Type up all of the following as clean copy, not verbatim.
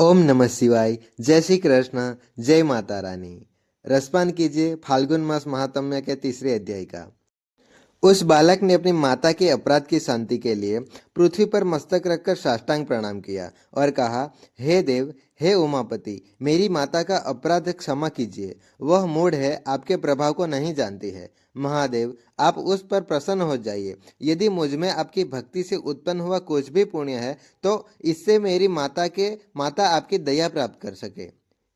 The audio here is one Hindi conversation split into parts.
ओम नमः शिवाय। जय श्री कृष्ण। जय माता रानी। रसपान कीजिए फाल्गुन मास महात्म्य के तीसरे अध्याय का। उस बालक ने अपनी माता के अपराध की शांति के लिए पृथ्वी पर मस्तक रखकर साष्टांग प्रणाम किया और कहा, हे देव, हे उमापति, मेरी माता का अपराध क्षमा कीजिए। वह मूढ़ है, आपके प्रभाव को नहीं जानती है। महादेव, आप उस पर प्रसन्न हो जाइए। यदि मुझमें आपकी भक्ति से उत्पन्न हुआ कुछ भी पुण्य है तो इससे मेरी माता आपकी दया प्राप्त कर सके।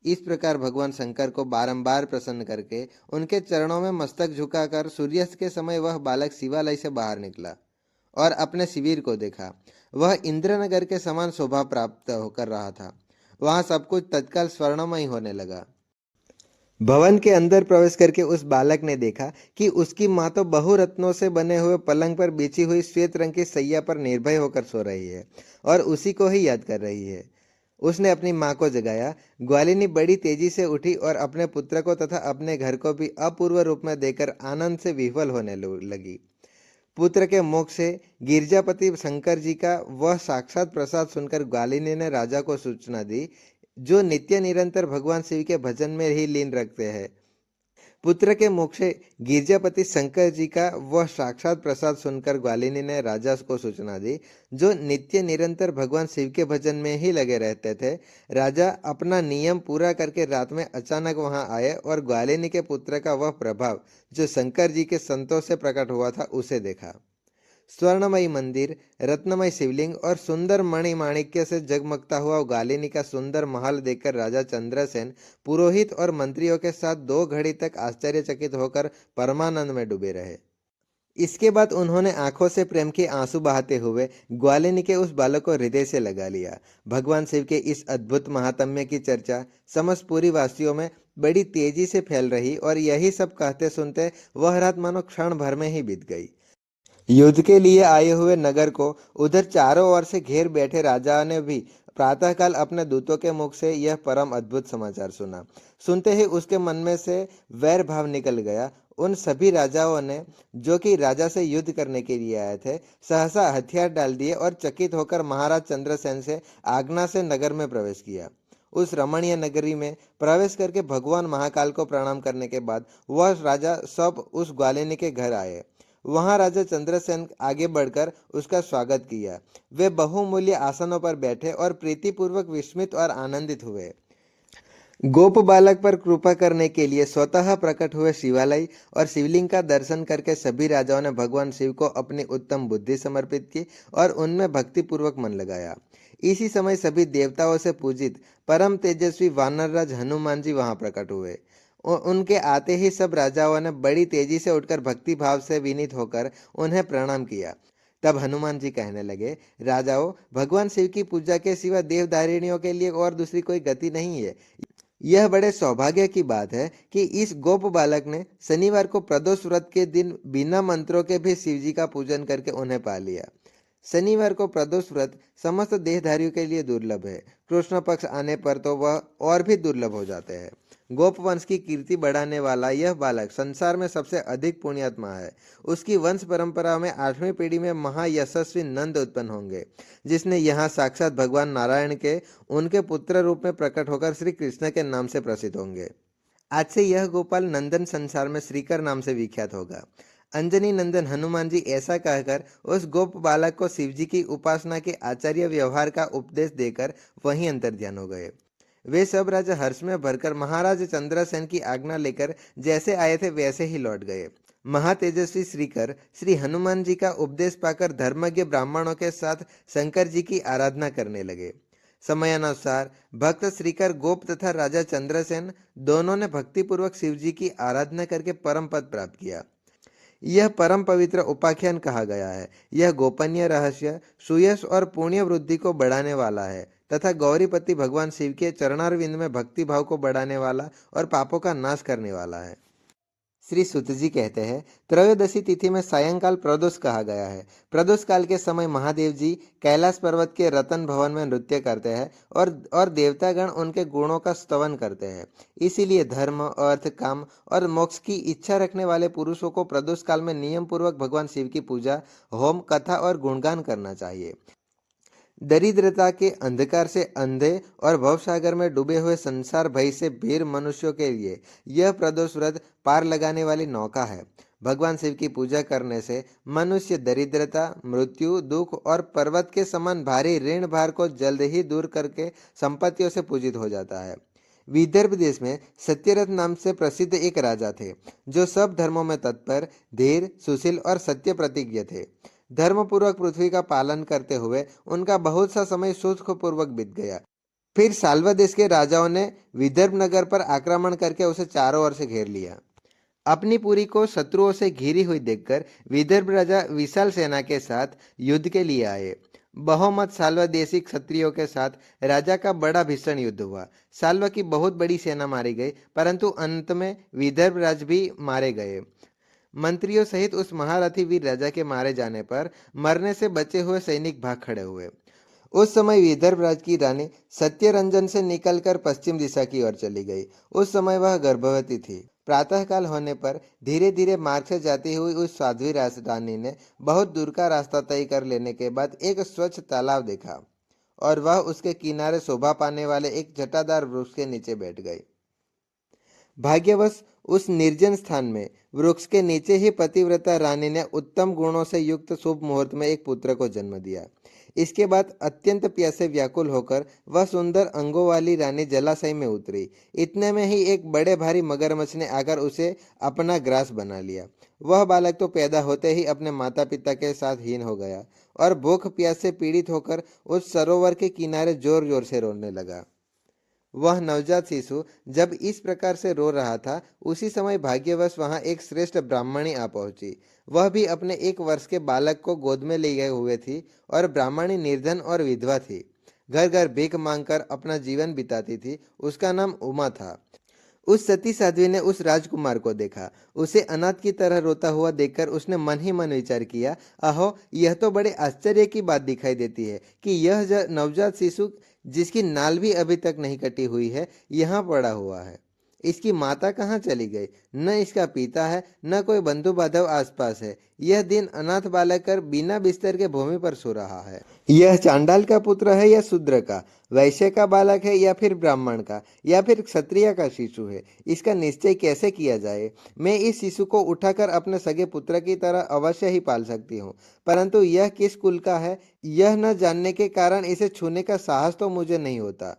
इस प्रकार भगवान शंकर को बारंबार प्रसन्न करके उनके चरणों में मस्तक झुकाकर सूर्यास्त के समय वह बालक शिवालय से बाहर निकला और अपने शिविर को देखा। वह इंद्रनगर के समान शोभा प्राप्त होकर रहा था। वहां सब कुछ तत्काल स्वर्णमय होने लगा। भवन के अंदर प्रवेश करके उस बालक ने देखा कि उसकी माँ तो बहुरत्नों से बने हुए पलंग पर बिछी हुई श्वेत रंग की सैया पर निर्भय होकर सो रही है और उसी को ही याद कर रही है। उसने अपनी माँ को जगाया। ग्वालिनी बड़ी तेजी से उठी और अपने पुत्र को तथा अपने घर को भी अपूर्व रूप में देखकर आनंद से विह्वल होने लगी। पुत्र के मुख से गिरजापति शंकर जी का वह साक्षात प्रसाद सुनकर ग्वालिनी ने राजा को सूचना दी, जो नित्य निरंतर भगवान शिव के भजन में ही लीन रखते हैं। पुत्र के मुख से गिरजापति शंकर जी का वह साक्षात प्रसाद सुनकर ग्वालिनी ने राजा को सूचना दी, जो नित्य निरंतर भगवान शिव के भजन में ही लगे रहते थे। राजा अपना नियम पूरा करके रात में अचानक वहां आए और ग्वालिनी के पुत्र का वह प्रभाव जो शंकर जी के संतों से प्रकट हुआ था उसे देखा। स्वर्णमयी मंदिर, रत्नमय शिवलिंग और सुंदर मणिमाणिक्य से जगमगता हुआ ग्वालिनी का सुंदर महल देखकर राजा चंद्रसेन पुरोहित और मंत्रियों के साथ 2 घड़ी तक आश्चर्यचकित होकर परमानंद में डूबे रहे। इसके बाद उन्होंने आंखों से प्रेम के आंसू बहाते हुए ग्वालिनी के उस बालक को हृदय से लगा लिया। भगवान शिव के इस अद्भुत महात्म्य की चर्चा समस्त पुरी वासियों में बड़ी तेजी से फैल रही और यही सब कहते सुनते वह रात मानो क्षण भर में ही बीत गई। युद्ध के लिए आए हुए नगर को उधर चारों ओर से घेर बैठे राजा ने भी प्रातःकाल अपने दूतों के मुख से यह परम अद्भुत समाचार सुना। सुनते ही उसके मन में से वैर भाव निकल गया। उन सभी राजाओं ने, जो कि राजा से युद्ध करने के लिए आए थे, सहसा हथियार डाल दिए और चकित होकर महाराज चंद्रसेन से आज्ञा से नगर में प्रवेश किया। उस रमणीय नगरी में प्रवेश करके भगवान महाकाल को प्रणाम करने के बाद वह राजा सब उस ग्वालिनी के घर आए। वहां राजा चंद्रसेन आगे बढ़कर उसका स्वागत किया। वे बहुमूल्य आसनों पर बैठे और प्रीतिपूर्वक विस्मित और आनंदित हुए। गोप बालक पर कृपा करने के लिए स्वतः प्रकट हुए शिवालय और शिवलिंग का दर्शन करके सभी राजाओं ने भगवान शिव को अपनी उत्तम बुद्धि समर्पित की और उनमें भक्तिपूर्वक मन लगाया। इसी समय सभी देवताओं से पूजित परम तेजस्वी वानरराज हनुमान जी वहां प्रकट हुए। उनके आते ही सब राजाओं ने बड़ी तेजी से उठकर भक्ति भाव से विनीत होकर उन्हें प्रणाम किया। तब हनुमान जी कहने लगे, राजाओं, भगवान शिव की पूजा के सिवा देवदारिणियों के लिए और दूसरी कोई गति नहीं है। यह बड़े सौभाग्य की बात है कि इस गोप बालक ने शनिवार को प्रदोष व्रत के दिन बिना मंत्रों के भी शिव जी का पूजन करके उन्हें पा लिया। शनिवार को प्रदोष व्रत समस्त देहधारियों के लिए दुर्लभ है। कृष्ण पक्ष आने पर तो वह और भी दुर्लभ हो जाते हैं। गोप वंश की कीर्ति बढ़ाने वाला यह बालक संसार में सबसे अधिक पुण्यात्मा है। उसकी वंश परंपरा में 8वीं पीढ़ी में महायशस्वी नंद उत्पन्न होंगे, जिसने यहाँ साक्षात भगवान नारायण के उनके पुत्र रूप में प्रकट होकर श्री कृष्ण के नाम से प्रसिद्ध होंगे। आज से यह गोपाल नंदन संसार में श्रीकर नाम से विख्यात होगा। अंजनी नंदन हनुमान जी ऐसा कहकर उस गोप बालक को शिवजी की उपासना के आचार्य व्यवहार का उपदेश देकर वहीं अंतर्ध्यान हो गए। वे सब राजा हर्ष में भरकर महाराज चंद्रसेन की आज्ञा लेकर जैसे आए थे वैसे ही लौट गए। महातेजस्वी श्रीकर श्री हनुमान जी का उपदेश पाकर धर्मज्ञ ब्राह्मणों के साथ शंकर जी की आराधना करने लगे। समयानुसार भक्त श्रीकर गोप तथा राजा चंद्रसेन दोनों ने भक्तिपूर्वक शिव जी की आराधना करके परम पद प्राप्त किया। यह परम पवित्र उपाख्यान कहा गया है। यह गोपनीय रहस्य सुयश और पुण्य वृद्धि को बढ़ाने वाला है तथा गौरीपति भगवान शिव के चरणारविंद में भक्ति भाव को बढ़ाने वाला और पापों का नाश करने वाला है। श्री सुत जी कहते हैं, त्रयोदशी तिथि में सायंकाल प्रदोष कहा गया है। प्रदोष काल के समय महादेव जी कैलाश पर्वत के रतन भवन में नृत्य करते हैं और देवतागण उनके गुणों का स्तवन करते हैं। इसीलिए धर्म, अर्थ, काम और मोक्ष की इच्छा रखने वाले पुरुषों को प्रदोष काल में नियम पूर्वक भगवान शिव की पूजा, होम, कथा और गुणगान करना चाहिए। दरिद्रता के अंधकार से अंधे और भवसागर में डूबे हुए संसार भय से भीर मनुष्यों के लिए यह प्रदोष व्रत पार लगाने वाली नौका है। भगवान शिव की पूजा करने से मनुष्य दरिद्रता, मृत्यु, दुख और पर्वत के समान भारी ऋण भार को जल्द ही दूर करके संपत्तियों से पूजित हो जाता है। विदर्भ देश में सत्यरथ नाम से प्रसिद्ध एक राजा थे, जो सब धर्मों में तत्पर, धीर, सुशील और सत्य प्रतिज्ञ थे। धर्मपूर्वक पृथ्वी का पालन करते हुए उनका बहुत सा समय सुखपूर्वक बीत गया। फिर साल्वा देश के राजाओं ने विदर्भ नगर पर आक्रमण करके उसे चारों ओर से घेर लिया। अपनी पुरी को शत्रुओं से घिरी हुई देखकर विदर्भ राजा विशाल सेना के साथ युद्ध के लिए आए। बहुमत साल्वा देशी क्षत्रियों के साथ राजा का बड़ा भीषण युद्ध हुआ। साल्वा की बहुत बड़ी सेना मारी गई, परंतु अंत में विदर्भ राज भी मारे गए। मंत्रियों सहित उस महारथी वीर राजा के मारे जाने पर मरने से बचे हुए सैनिक भाग खड़े हुए। उस समय विदर्भ राज की रानी सत्यरंजन से निकलकर पश्चिम दिशा की ओर चली गई। उस समय वह गर्भवती थी। प्रातःकाल होने पर धीरे धीरे मार्ग से जाती हुई उस साध्वी रानी ने बहुत दूर का रास्ता तय कर लेने के बाद एक स्वच्छ तालाब देखा और वह उसके किनारे शोभा पाने वाले एक जटादार वृक्ष के नीचे बैठ गई। भाग्यवश उस निर्जन स्थान में वृक्ष के नीचे ही पतिव्रता रानी ने उत्तम गुणों से युक्त शुभ मुहूर्त में एक पुत्र को जन्म दिया। इसके बाद अत्यंत प्यासे व्याकुल होकर वह सुंदर अंगों वाली रानी जलाशय में उतरी। इतने में ही एक बड़े भारी मगरमच्छ ने आकर उसे अपना ग्रास बना लिया। वह बालक तो पैदा होते ही अपने माता पिता के साथ हीन हो गया और भूख प्यास से पीड़ित होकर उस सरोवर के किनारे जोर जोर से रोने लगा। वह नवजात शिशु जब इस प्रकार से रो रहा था, उसी समय भाग्यवश वहां एक श्रेष्ठ ब्राह्मणी आ पहुंची। वह भी अपने 1 वर्ष के बालक को गोद में ले गए हुए थी और ब्राह्मणी निर्धन और विधवा थी। घर घर भीख मांगकर अपना जीवन बिताती थी। उसका नाम उमा था। उस सती साध्वी ने उस राजकुमार को देखा। उसे अनाथ की तरह रोता हुआ देखकर उसने मन ही मन विचार किया, अहो, यह तो बड़े आश्चर्य की बात दिखाई देती है कि यह नवजात शिशु जिसकी नाल भी अभी तक नहीं कटी हुई है, यहाँ पड़ा हुआ है। इसकी माता कहाँ चली गई? न इसका पिता है, न कोई बंधु बांधव आसपास है। यह दिन अनाथ बालक कर बिना बिस्तर के भूमि पर सो रहा है। यह चांडाल का पुत्र है या शूद्र का, वैश्य का बालक है या फिर ब्राह्मण का, या फिर क्षत्रिय का शिशु है? इसका निश्चय कैसे किया जाए? मैं इस शिशु को उठाकर अपने सगे पुत्र की तरह अवश्य ही पाल सकती हूँ, परंतु यह किस कुल का है, यह न जानने के कारण इसे छूने का साहस तो मुझे नहीं होता।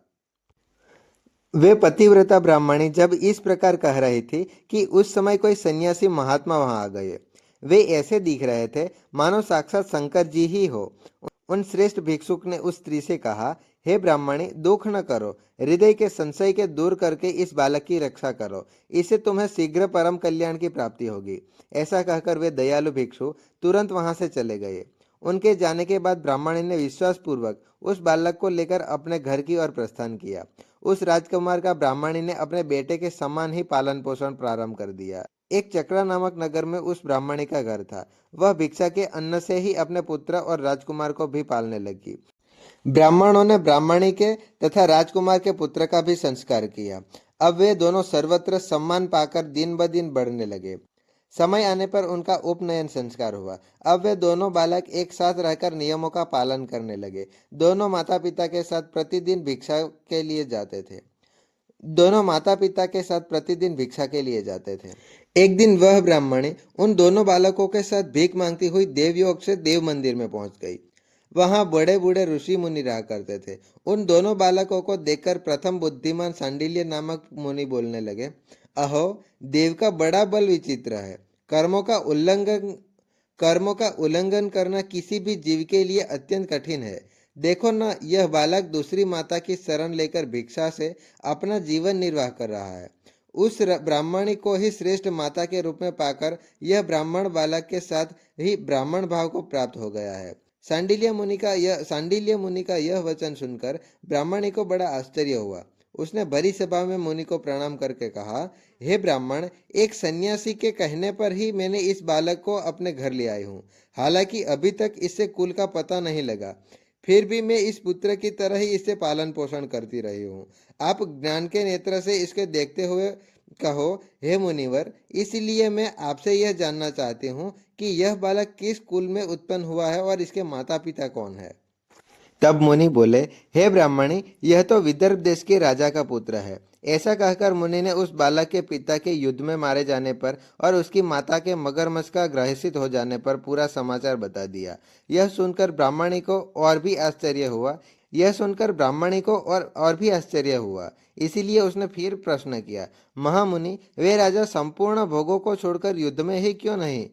वे पतिव्रता ब्राह्मणी जब इस प्रकार कह रही थी कि उस समय कोई सन्यासी महात्मा वहां आ गए। वे ऐसे दिख रहे थे मानो साक्षात शंकर जी ही हो। उन श्रेष्ठ भिक्षुक ने उस स्त्री से कहा, हे ब्राह्मणी, दुख न करो, हृदय के संशय के दूर करके इस बालक की रक्षा करो, इससे तुम्हें शीघ्र परम कल्याण की प्राप्ति होगी। ऐसा कहकर वे दयालु भिक्षु तुरंत वहां से चले गए। उनके जाने के बाद ब्राह्मणी ने विश्वास पूर्वक उस बालक को लेकर अपने घर की ओर प्रस्थान किया। उस राजकुमार का ब्राह्मणी ने अपने बेटे के समान ही पालन पोषण प्रारंभ कर दिया। एक चक्रा नामक नगर में उस ब्राह्मणी का घर था। वह भिक्षा के अन्न से ही अपने पुत्र और राजकुमार को भी पालने लगी। ब्राह्मणों ने ब्राह्मणी के तथा राजकुमार के पुत्र का भी संस्कार किया। अब वे दोनों सर्वत्र सम्मान पाकर दिन ब दिन बढ़ने लगे। समय आने पर उनका उपनयन संस्कार हुआ। अब वे दोनों बालक एक साथ रहकर नियमों का पालन करने लगे। दोनों माता पिता के साथ प्रतिदिन भिक्षा के लिए जाते थे। एक दिन वह ब्राह्मणी उन दोनों बालकों के साथ भीख मांगती हुई देवयोग से देव मंदिर में पहुंच गई। वहां बड़े बूढ़े ऋषि मुनि रहा करते थे। उन दोनों बालकों को देखकर प्रथम बुद्धिमान सांडिल्य नामक मुनि बोलने लगे, अहो, देव का बड़ा बल विचित्र है। कर्मों का उल्लंघन करना किसी भी जीव के लिए अत्यंत कठिन है। देखो न, यह बालक दूसरी माता की शरण लेकर भिक्षा से अपना जीवन निर्वाह कर रहा है। उस ब्राह्मणी को ही श्रेष्ठ माता के रूप में पाकर यह ब्राह्मण बालक के साथ ही ब्राह्मण भाव को प्राप्त हो गया है। सांडिल्य मुनि का यह वचन सुनकर ब्राह्मणी को बड़ा आश्चर्य हुआ। उसने भरी सभा में मुनि को प्रणाम करके कहा, हे ब्राह्मण, एक सन्यासी के कहने पर ही मैंने इस बालक को अपने घर ले आई हूँ। हालांकि अभी तक इससे कुल का पता नहीं लगा, फिर भी मैं इस पुत्र की तरह ही इससे पालन पोषण करती रही हूँ। आप ज्ञान के नेत्र से इसके देखते हुए कहो, हे मुनिवर, इसलिए मैं आपसे यह जानना चाहती हूँ कि यह बालक किस कुल में उत्पन्न हुआ है और इसके माता पिता कौन है। तब मुनि बोले, हे ब्राह्मणी, यह तो विदर्भ देश के राजा का पुत्र है। ऐसा कहकर मुनि ने उस बालक के पिता के युद्ध में मारे जाने पर और उसकी माता के मगरमच्छ का ग्रसित हो जाने पर पूरा समाचार बता दिया। यह सुनकर ब्राह्मणी को और भी आश्चर्य हुआ। और भी आश्चर्य हुआ। इसीलिए उसने फिर प्रश्न किया, महामुनि, वे राजा संपूर्ण भोगों को छोड़कर युद्ध में ही क्यों नहीं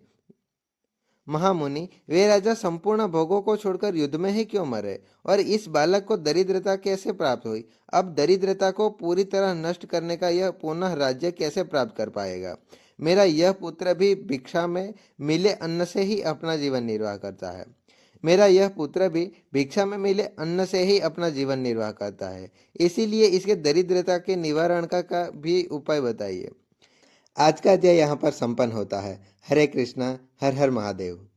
महामुनि, वे राजा संपूर्ण भोगों को छोड़कर युद्ध में ही क्यों मरे? और इस बालक को दरिद्रता कैसे प्राप्त हुई? अब दरिद्रता को पूरी तरह नष्ट करने का यह पुनः राज्य कैसे प्राप्त कर पाएगा? मेरा यह पुत्र भी भिक्षा में मिले अन्न से ही अपना जीवन निर्वाह करता है। इसीलिए इसके दरिद्रता के निवारण का भी उपाय बताइए। आज का अध्याय यहाँ पर संपन्न होता है। हरे कृष्णा, हर हर महादेव।